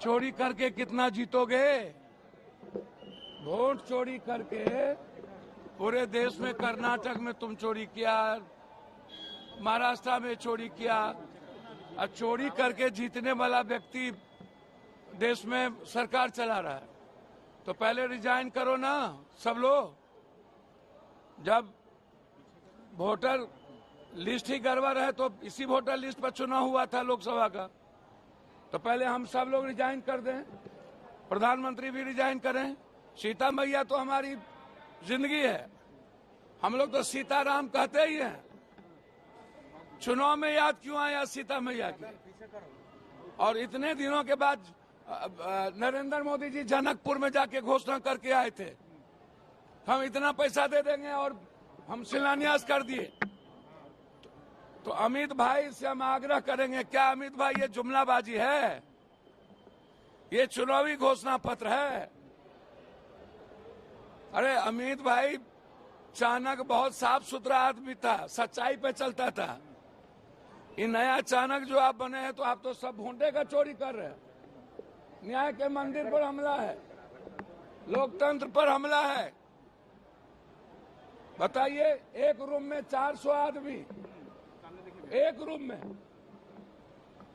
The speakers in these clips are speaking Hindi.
चोरी करके कितना जीतोगे? वोट चोरी करके पूरे देश में, कर्नाटक में तुम चोरी किया, महाराष्ट्र में चोरी किया, और चोरी करके जीतने वाला व्यक्ति देश में सरकार चला रहा है। तो पहले रिजाइन करो ना सब लोग। जब वोटर लिस्ट ही गड़बड़ है तो इसी वोटर लिस्ट पर चुनाव हुआ था लोकसभा का, तो पहले हम सब लोग रिजाइन कर दें, प्रधानमंत्री भी रिजाइन करें। सीता मैया तो हमारी जिंदगी है, हम लोग तो सीताराम कहते ही हैं। चुनाव में याद क्यों आया सीता मैया की? और इतने दिनों के बाद नरेंद्र मोदी जी जनकपुर में जाके घोषणा करके आए थे, हम इतना पैसा दे देंगे और हम शिलान्यास कर दिए। तो अमित भाई से हम आग्रह करेंगे, क्या अमित भाई ये जुमलाबाजी है? ये चुनावी घोषणा पत्र है। अरे अमित भाई चाणक्य बहुत साफ सुथरा आदमी था, सच्चाई पे चलता था। ये नया चाणक्य जो आप बने हैं तो आप तो सब भोंटे का चोरी कर रहे हैं। न्याय के मंदिर पर हमला है, लोकतंत्र पर हमला है। बताइए, एक रूम में 400 आदमी, एक रूम में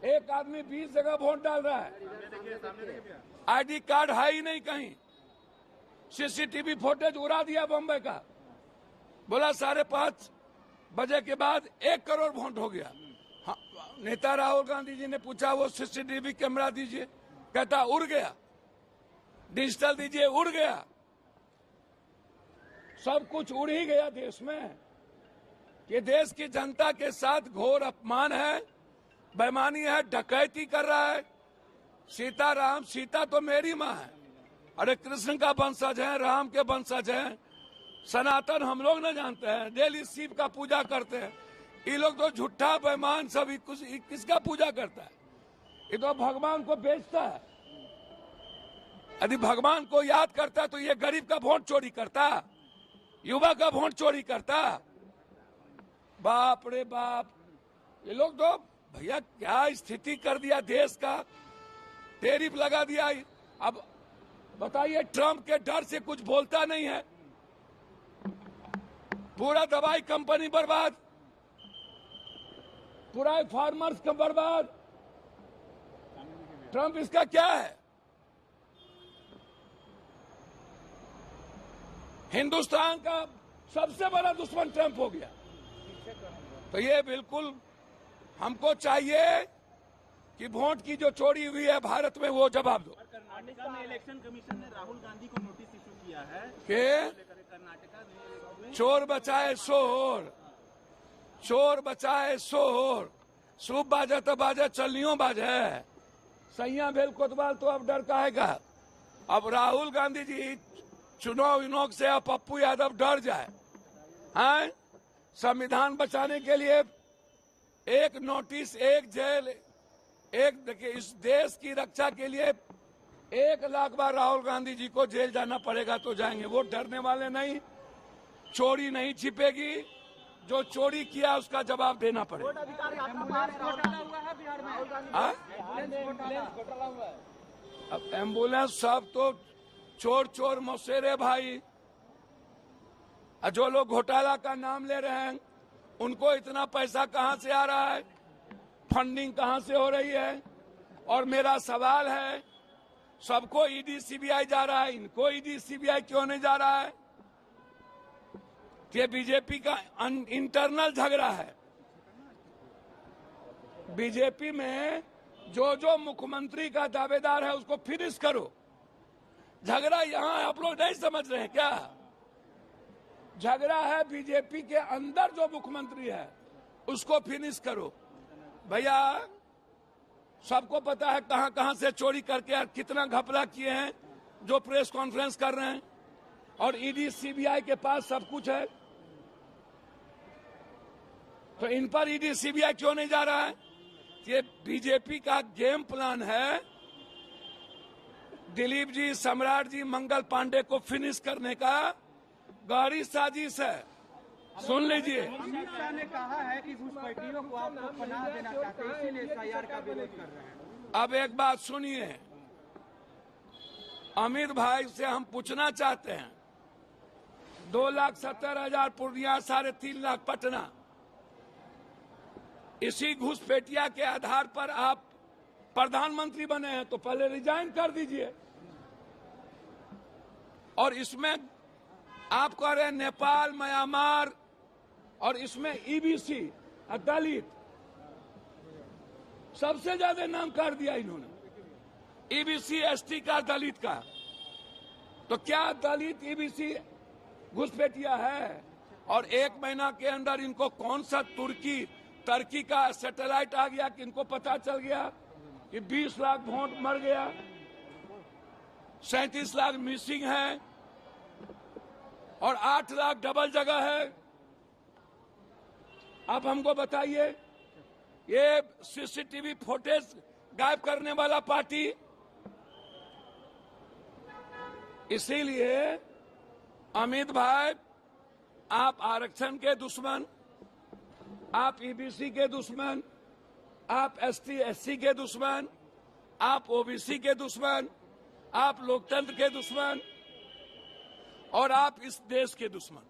एक आदमी 20 जगह वोट डाल रहा है। आईडी कार्ड है ही नहीं कहीं। सीसीटीवी फुटेज उड़ा दिया बम्बई का, बोला 5:30 बजे के बाद 1 करोड़ वोट हो गया। हाँ, नेता राहुल गांधी जी ने पूछा वो सीसीटीवी कैमरा दीजिए, कहता उड़ गया। डिजिटल दीजिए, उड़ गया। सब कुछ उड़ ही गया देश में। ये देश की जनता के साथ घोर अपमान है, बेईमानी है, डकैती कर रहा है। सीताराम, सीता तो मेरी माँ है। अरे कृष्ण का वंशज है, राम के वंशज हैं। सनातन हम लोग न जानते हैं, डेली शिव का पूजा करते हैं। ये लोग तो झूठा बेईमान सब किसका पूजा करता है? ये तो भगवान को बेचता है। यदि भगवान को याद करता है तो ये गरीब का वोट चोरी करता, युवा का वोट चोरी करता। बाप रे बाप, ये लोग तो भैया क्या स्थिति कर दिया देश का। टैरिफ लगा दिया। अब बताइए, ट्रम्प के डर से कुछ बोलता नहीं है। पूरा दवाई कंपनी बर्बाद, पूरा फार्मर्स का बर्बाद। ट्रम्प इसका क्या है? हिंदुस्तान का सबसे बड़ा दुश्मन ट्रम्प हो गया। तो ये बिल्कुल हमको चाहिए कि वोट की जो चोरी हुई है भारत में वो जवाब दो। कर्नाटका में इलेक्शन कमीशन ने राहुल गांधी को नोटिस इशू किया है कि कर्नाटका में चोर बचाए शोर, चोर बचाए शोर। सूप बाजे तो बाजे, चलनियों बाजे। सैया भेल कोतवाल तो अब डर काहेगा? अब राहुल गांधी जी चुनाव विनोक से अब पप्पू यादव डर जाए हैं? संविधान बचाने के लिए एक नोटिस, एक जेल, एक देखिए, इस देश की रक्षा के लिए 1 लाख बार राहुल गांधी जी को जेल जाना पड़ेगा तो जाएंगे। वो डरने वाले नहीं। चोरी नहीं छिपेगी, जो चोरी किया उसका जवाब देना पड़ेगा। अब एम्बुलेंस सब तो चोर चोर मौसेरे भाई। जो लोग घोटाला का नाम ले रहे हैं उनको इतना पैसा कहां से आ रहा है, फंडिंग कहां से हो रही है? और मेरा सवाल है, सबको ईडी सीबीआई जा रहा है, इनको ईडी सीबीआई क्यों नहीं जा रहा है? ये बीजेपी का इंटरनल झगड़ा है। बीजेपी में जो मुख्यमंत्री का दावेदार है उसको फिनिश करो। झगड़ा यहां आप लोग नहीं समझ रहे हैं क्या? झगड़ा है बीजेपी के अंदर, जो मुख्यमंत्री है उसको फिनिश करो। भैया सबको पता है कहां कहां से चोरी करके कितना घपला किए हैं, जो प्रेस कॉन्फ्रेंस कर रहे हैं। और ईडी सीबीआई के पास सब कुछ है, तो इन पर ईडी सीबीआई क्यों नहीं जा रहा है? ये बीजेपी का गेम प्लान है। दिलीप जी, सम्राट जी, मंगल पांडे को फिनिश करने का गहरी साजिश है। सुन लीजिए, अमित शाह ने कहा है कि घुसपैठियों को आपको पनाह देना चाहते हैं, इसीलिए एसआईआर का विरोध कर रहे हैं। अब एक बात सुनिए, अमित भाई से हम पूछना चाहते हैं, 2,70,000 पूर्णिया, 3.5 लाख पटना, इसी घुसपैठिया के आधार पर आप प्रधानमंत्री बने हैं, तो पहले रिजाइन कर दीजिए। और इसमें आप कह रहे हैं नेपाल, म्यांमार, और इसमें ईबीसी, दलित, सबसे ज्यादा नाम कर दिया इन्होंने, ईबीसी, एसटी का, दलित का। तो क्या दलित ईबीसी घुसपैठिया है? और 1 महीना के अंदर इनको कौन सा तुर्की का सैटेलाइट आ गया कि इनको पता चल गया कि 20 लाख वोट मर गया, 37 लाख मिसिंग है और 8 लाख डबल जगह है। अब हमको बताइए, ये सीसीटीवी फुटेज गायब करने वाला पार्टी। इसीलिए अमित भाई, आप आरक्षण के दुश्मन, आप ईबीसी के दुश्मन, आप एसटी एससी के दुश्मन, आप ओबीसी के दुश्मन, आप लोकतंत्र के दुश्मन, और आप इस देश के दुश्मन।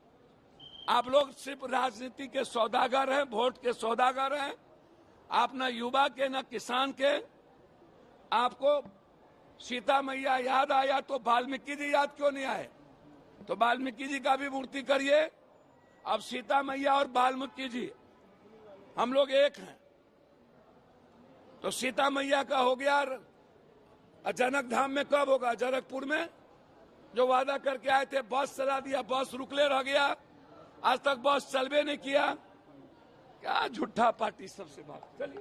आप लोग सिर्फ राजनीति के सौदागर हैं, वोट के सौदागर हैं। आप न युवा के न किसान के। आपको सीता मैया याद आया तो वाल्मीकि जी याद क्यों नहीं आए? तो वाल्मीकि जी का भी मूर्ति करिए। अब सीता मैया और वाल्मीकि जी हम लोग एक हैं। तो सीता मैया का हो गया, जनक धाम में कब होगा? जनकपुर में, जो वादा करके आए थे, बस चला दिया, बस रुकले रह गया, आज तक बस चलबे नहीं किया। क्या झूठा पार्टी सबसे बात। चलिए।